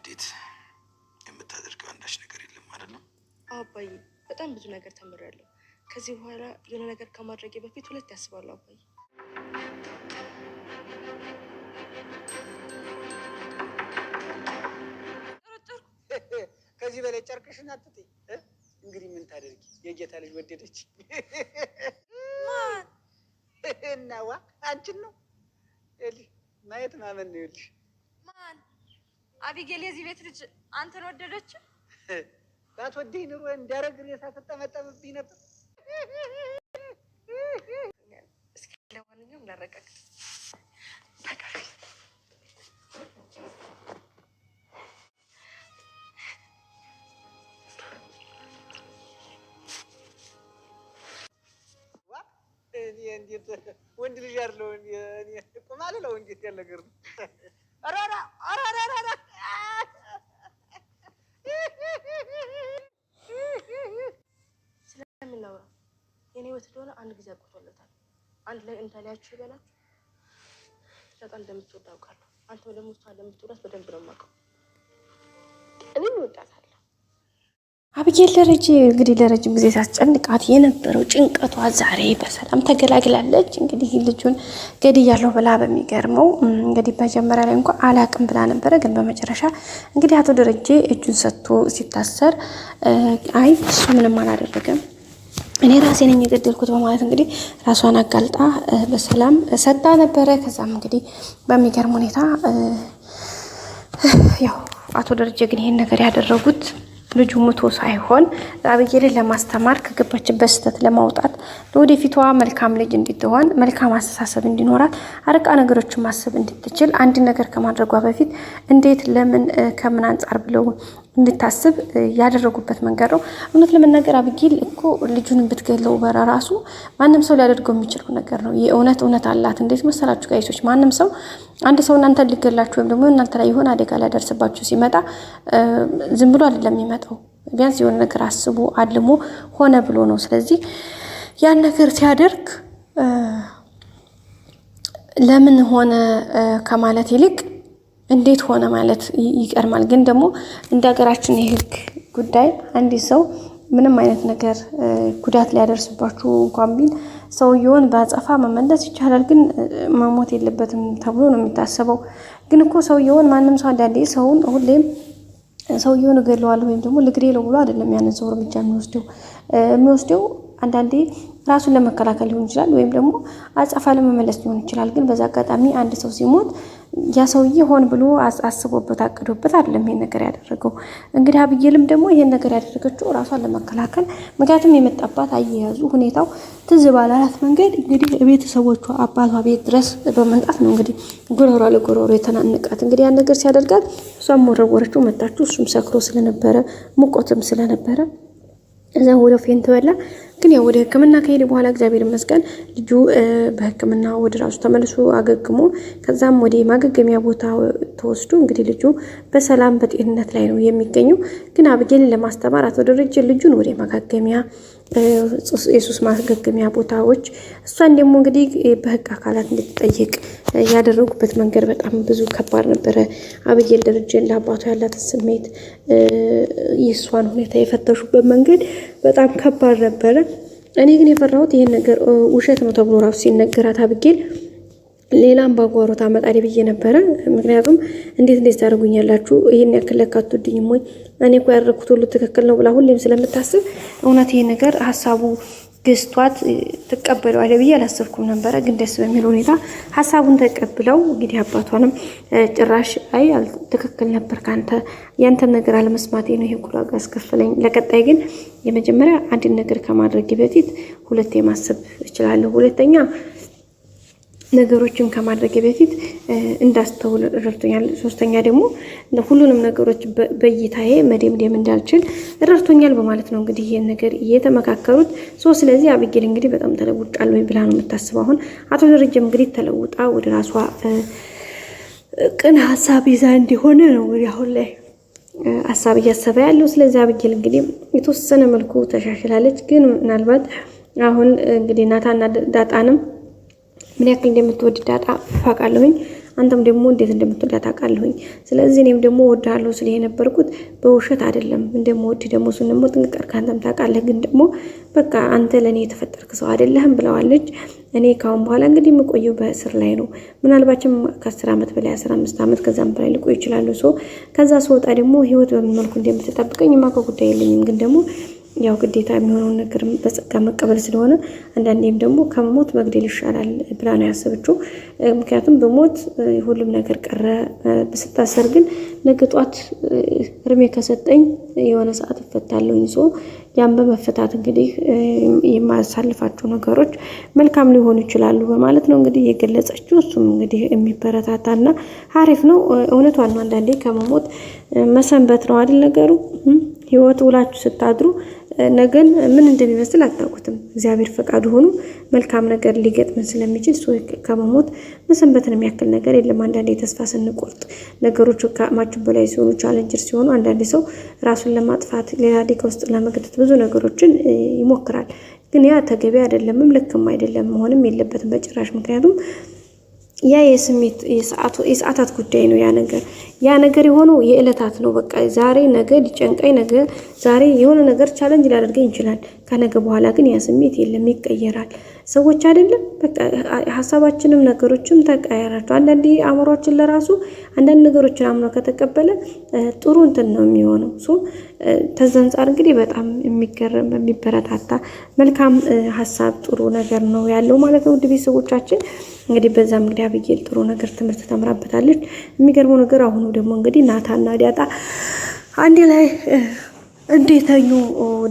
ንዴት የምታደርገው አንዳች ነገር የለም አይደለም? አባዬ በጣም ብዙ ነገር ተምሬያለሁ። ከዚህ በኋላ የሆነ ነገር ከማድረጌ በፊት ሁለት ያስባለሁ አባዬ። ከዚህ በላይ ጨርቅሽን አትጥይ። እንግዲህ ምን ታደርጊ? የጌታ ልጅ ወደደች። ማን እናዋ አንቺን ነው ማየት ማመን ነው። ይልሽ ማን? አቢጌል የዚህ ቤት ልጅ አንተን ወደደች? ባትወደኝ ኑሮ እንዳረግ ሬሳ ትጠመጠምብኝ ነበር። እስኪ ለማንኛውም ላረጋግጥ። እንዴት ወንድ ልጅ ያለው እኔ ቆማለሁ ነው እንዴት ያለ ነገር ነው? ስለምናወራ የኔ ህይወት እንደሆነ አንድ ጊዜ አቆቶለታል። አንድ ላይ እንታሊያችሁ ይበላችሁ። በጣም እንደምትወድ አውቃለሁ። አንተ ደግሞ እሷ እንደምትወዳት በደንብ ነው የማውቀው። እኔም እወዳታለሁ። አቢጌል ደረጀ እንግዲህ ለረጅም ጊዜ ሳስጨንቃት የነበረው ጭንቀቷ ዛሬ በሰላም ተገላግላለች። እንግዲህ ልጁን ገድያለሁ ብላ በሚገርመው እንግዲህ መጀመሪያ ላይ እንኳን አላቅም ብላ ነበረ። ግን በመጨረሻ እንግዲህ አቶ ደረጀ እጁን ሰጥቶ ሲታሰር አይ እሱ ምንም አላደረገም እኔ ራሴ ነኝ የገደልኩት በማለት እንግዲህ ራሷን አጋልጣ በሰላም ሰጣ ነበረ። ከዛም እንግዲህ በሚገርም ሁኔታ ያው አቶ ደረጀ ግን ይሄን ነገር ያደረጉት ልጁ ሙቶ ሳይሆን አቢጌልን ለማስተማር ከገባችበት ስህተት ለማውጣት ለወደፊቷ መልካም ልጅ እንድትሆን መልካም አስተሳሰብ እንዲኖራት አርቃ ነገሮችን ማሰብ እንድትችል አንድ ነገር ከማድረጓ በፊት እንዴት ለምን ከምን አንጻር ብለው እንድታስብ ያደረጉበት መንገድ ነው። እውነት ለመናገር አቢጌል እኮ ልጁን ብትገለው በራሱ ማንም ሰው ሊያደርገው የሚችለው ነገር ነው። የእውነት አላት። እንዴት መሰላችሁ ጋይሶች? ማንም ሰው አንድ ሰው እናንተ ሊገላችሁ ወይም ደግሞ እናንተ ላይ የሆነ አደጋ ሊያደርስባችሁ ሲመጣ ዝም ብሎ አይደለም የሚመጣው። ቢያንስ የሆነ ነገር አስቦ አልሞ ሆነ ብሎ ነው። ስለዚህ ያን ነገር ሲያደርግ ለምን ሆነ ከማለት ይልቅ እንዴት ሆነ ማለት ይቀርማል። ግን ደግሞ እንደ ሀገራችን የህግ ጉዳይ አንድ ሰው ምንም አይነት ነገር ጉዳት ሊያደርስባችሁ እንኳን ቢል ሰውየውን በአጸፋ መመለስ ይቻላል። ግን መሞት የለበትም ተብሎ ነው የሚታሰበው። ግን እኮ ሰውየውን ማንም ሰው አንዳንዴ ሰውን ሁሌም ሰውየውን እገለዋለሁ ወይም ደግሞ ልግደለው ብሎ አይደለም ያንን ሰው እርምጃ የሚወስደው አንዳንዴ ራሱን ለመከላከል ሊሆን ይችላል፣ ወይም ደግሞ አጸፋ ለመመለስ ሊሆን ይችላል። ግን በዛ አጋጣሚ አንድ ሰው ሲሞት ያ ሰውዬ ሆን ብሎ አስቦበት አቅዶበት አይደለም ይሄን ነገር ያደረገው። እንግዲህ አቢጌልም ደግሞ ይሄን ነገር ያደረገችው ራሷን ለመከላከል፣ ምክንያቱም የመጣባት አያያዙ ሁኔታው ትዝ ባላላት መንገድ እንግዲህ ቤተሰቦቿ አባቷ ቤት ድረስ በመምጣት ነው እንግዲህ ጉሮሮ ለጉሮሮ የተናነቃት። እንግዲህ ያን ነገር ሲያደርጋት እሷም ወረወረችው መጣችው። እሱም ሰክሮ ስለነበረ ሙቆትም ስለነበረ እዛ ወደ ፌንት በላ። ግን ያው ወደ ሕክምና ከሄደ በኋላ እግዚአብሔር ይመስገን ልጁ በሕክምና ወደ ራሱ ተመልሶ አገግሞ ከዛም ወደ ማገገሚያ ቦታ ተወስዶ እንግዲህ ልጁ በሰላም በጤንነት ላይ ነው የሚገኘው። ግን አቢጌልን ለማስተማር አቶ ደረጀ ልጁን ወደ ማገገሚያ የሱስ ማገገሚያ ቦታዎች እሷን ደግሞ እንግዲህ በህግ አካላት እንድትጠይቅ ያደረጉበት መንገድ በጣም ብዙ ከባድ ነበረ። አቢጌል ደረጀ ለአባቷ ያላትን ስሜት የእሷን ሁኔታ የፈተሹበት መንገድ በጣም ከባድ ነበረ። እኔ ግን የፈራሁት ይሄን ነገር ውሸት ነው ተብሎ ራሱ ሲነገራት አቢጌል ሌላም ባጓሮ ታመጣሪ ብዬ ነበረ። ምክንያቱም እንዴት ታደርጉኛላችሁ? ይሄን ያክል ለካቱልኝም ወይ እኔ እኮ ያደረኩት ሁሉ ትክክል ነው ብላ ሁሌም ስለምታስብ እውነት ይሄ ነገር ሐሳቡ ግስቷት ተቀበለዋለች ብዬ አላሰብኩም ነበረ። ግን ደስ በሚል ሁኔታ ሐሳቡን ተቀብለው እንግዲህ አባቷንም ጭራሽ አይ ትክክል ነበር ካንተ ያንተን ነገር አለመስማቴ ነው ይሄ ኩራጋ አስከፈለኝ። ለቀጣይ ግን የመጀመሪያ አንድ ነገር ከማድረግ በፊት ሁለቴ ማሰብ እችላለሁ፣ ሁለተኛ ነገሮችን ከማድረግ በፊት እንዳስተውል ረድቶኛል፣ ሶስተኛ ደግሞ ሁሉንም ነገሮች በእይታዬ መደምደም እንዳልችል ረድቶኛል በማለት ነው እንግዲህ ይሄን ነገር እየተመካከሩት። ስለዚህ አቢጌል እንግዲህ በጣም ተለውጣለሁ ብላ ነው የምታስበው። አሁን አቶ ደረጀም እንግዲህ ተለውጣ ወደ ራሷ ቅን ሀሳብ ይዛ እንዲሆነ ነው እንግዲህ አሁን ላይ ሀሳብ እያሰበ ያለው። ስለዚህ አቢጌል እንግዲህ የተወሰነ መልኩ ተሻሽላለች። ግን ምናልባት አሁን እንግዲህ ናታና ዳጣንም ምን ያክል እንደምትወድ ዳጣ ፋቃለሁኝ። አንተም ደግሞ እንዴት እንደምትወዳት ታውቃለሁኝ። ስለዚህ እኔም ደግሞ እወድሃለሁ ስለ የነበርኩት በውሸት አይደለም። እንደምወድህ ደግሞ እሱን ደግሞ ጥንቅቀር ከአንተም ታውቃለህ። ግን ደግሞ በቃ አንተ ለእኔ የተፈጠርክ ሰው አይደለህም ብለዋለች። እኔ ካሁን በኋላ እንግዲህ የምቆየው በእስር ላይ ነው። ምናልባችም ከ10 ዓመት በላይ 15 ዓመት ከዛም በላይ ልቆይ ይችላሉ። ከዛ ስወጣ ደግሞ ህይወት በምን መልኩ እንደምትጠብቀኝ የማውቀው ጉዳይ የለኝም። ግን ደግሞ ያው ግዴታ የሚሆነውን ነገር በጸጋ መቀበል ስለሆነ አንዳንዴም ደግሞ ከመሞት መግደል ይሻላል ብላ ነው ያሰበችው። ምክንያቱም በሞት ሁሉም ነገር ቀረ። ስታሰር ግን ነገ ጧት እድሜ ከሰጠኝ የሆነ ሰዓት እፈታለሁኝ። ያን በመፈታት እንግዲህ የማሳልፋቸው ነገሮች መልካም ሊሆኑ ይችላሉ በማለት ነው እንግዲህ የገለጸችው። እሱም እንግዲህ የሚበረታታና አሪፍ ነው። እውነቷን ነው። አንዳንዴ ከመሞት መሰንበት ነው አይደል ነገሩ። ህይወት ውላችሁ ስታድሩ ነገን ምን እንደሚመስል አታውቁትም። እግዚአብሔር ፈቃዱ ሆኖ መልካም ነገር ሊገጥመን ስለሚችል ከመሞት መሰንበትን የሚያክል ነገር የለም። አንዳንዴ ተስፋ ስንቆርጥ ነገሮች ከአቅማችን በላይ ሲሆኑ ቻሌንጀር ሲሆኑ አንዳንዴ ሰው ራሱን ለማጥፋት ሌላ አደጋ ውስጥ ለመግደት ብዙ ነገሮችን ይሞክራል። ግን ያ ተገቢ አይደለምም፣ ልክም አይደለም፣ መሆንም የለበትም በጭራሽ። ምክንያቱም ያ የስሜት የሰዓታት ጉዳይ ነው። ያ ነገር የሆነው የዕለታት ነው። በቃ ዛሬ ነገ ሊጨንቀኝ ነገ ዛሬ የሆነ ነገር ቻለንጅ ሊያደርገኝ ይችላል። ከነገ በኋላ ግን ያ ስሜት የለም፣ ይቀየራል። ሰዎች አይደለም በቃ ሀሳባችንም ነገሮችም ተቀያየራቸው። አንዳንዴ አእምሯችን ለራሱ አንዳንድ ነገሮችን አምኖ ከተቀበለ ጥሩ እንትን ነው የሚሆነው። ተዛ አንጻር እንግዲህ በጣም የሚገርም የሚበረታታ መልካም ሀሳብ ጥሩ ነገር ነው ያለው ማለት ነው። ውድ ቤተሰቦቻችን እንግዲህ በዛም እንግዲህ አብጌል ጥሩ ነገር ትምህርት ተምራበታለች። የሚገርመው ነገር አሁኑ ደግሞ እንግዲህ ናታና ዳጣ አንዴ ላይ እንዴተኙ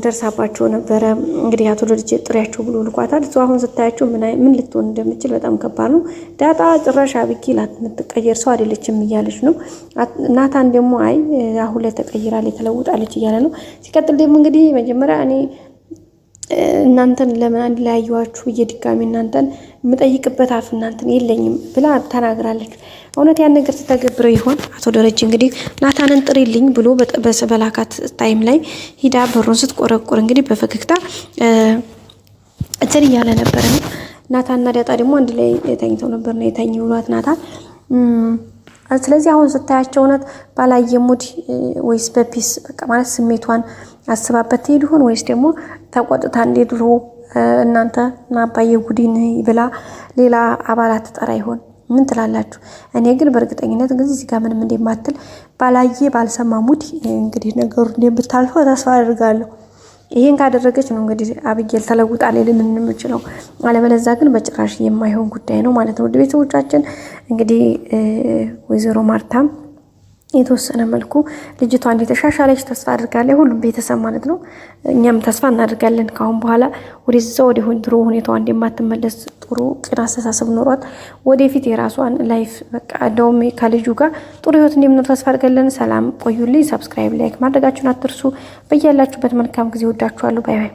ደርሳባቸው ነበረ። እንግዲህ አቶ ልጅ ጥሪያቸው ብሎ ልኳታል። እሱ አሁን ስታያቸው ምን ልትሆን እንደምችል በጣም ከባድ ነው። ዳጣ ጭራሽ አብጌል የምትቀየር ሰው አይደለችም እያለች ነው። ናታን ደግሞ አይ አሁን ላይ ተቀይራለች ተለውጣለች እያለ ነው። ሲቀጥል ደግሞ እንግዲህ መጀመሪያ እኔ እናንተን ለምን አንድ ላይ ያዩዋችሁ ብዬ ድጋሚ እናንተን የምጠይቅበት አፍ እናንተን የለኝም ብላ ተናግራለች። እውነት ያን ነገር ስተገብረው ይሆን? አቶ ደረጀ እንግዲህ ናታንን ጥሪልኝ ብሎ በላካት ታይም ላይ ሂዳ በሩን ስትቆረቁር እንግዲህ በፈገግታ እንትን እያለ ነበር ነው። ናታንና ዳጣ ደግሞ አንድ ላይ ተኝተው ነበር ነው የተኙ ብሏት ናታን። ስለዚህ አሁን ስታያቸው እውነት ባላየ ሙድ ወይስ በፒስ በቃ ማለት ስሜቷን አስባበት ትሄድ ይሆን ወይስ ደግሞ ተቆጥታ እንደ ድሮ እናንተ አባዬ ጉዲን ብላ ሌላ አባላት ተጠራ ይሆን? ምን ትላላችሁ? እኔ ግን በእርግጠኝነት እንግዲህ እዚህ ጋር ምንም እንደማትል ባላየ ባልሰማ ሙድ እንግዲህ ነገሩ እንደምታልፈው ተስፋ አድርጋለሁ። ይሄን ካደረገች ነው እንግዲህ አብጌል ተለውጣ ሌልን እንምችለው። አለበለዛ ግን በጭራሽ የማይሆን ጉዳይ ነው ማለት ነው። ቤተሰቦቻችን እንግዲህ ወይዘሮ ማርታም የተወሰነ መልኩ ልጅቷ እንደተሻሻለች ተስፋ አድርጋለች። ሁሉም ቤተሰብ ማለት ነው። እኛም ተስፋ እናደርጋለን ካሁን በኋላ ወደዛ ወደ ድሮ ሁኔታዋ እንደማትመለስ ጥሩ ቅን አስተሳሰብ ኖሯት ወደፊት የራሷን ላይፍ በቃ እንደውም ከልጁ ጋር ጥሩ ህይወት እንደምኖር ተስፋ አድርጋለን። ሰላም ቆዩልኝ። ሰብስክራይብ፣ ላይክ ማድረጋችሁን አትርሱ። በያላችሁበት መልካም ጊዜ ወዳችኋለሁ። ባይ ባይ።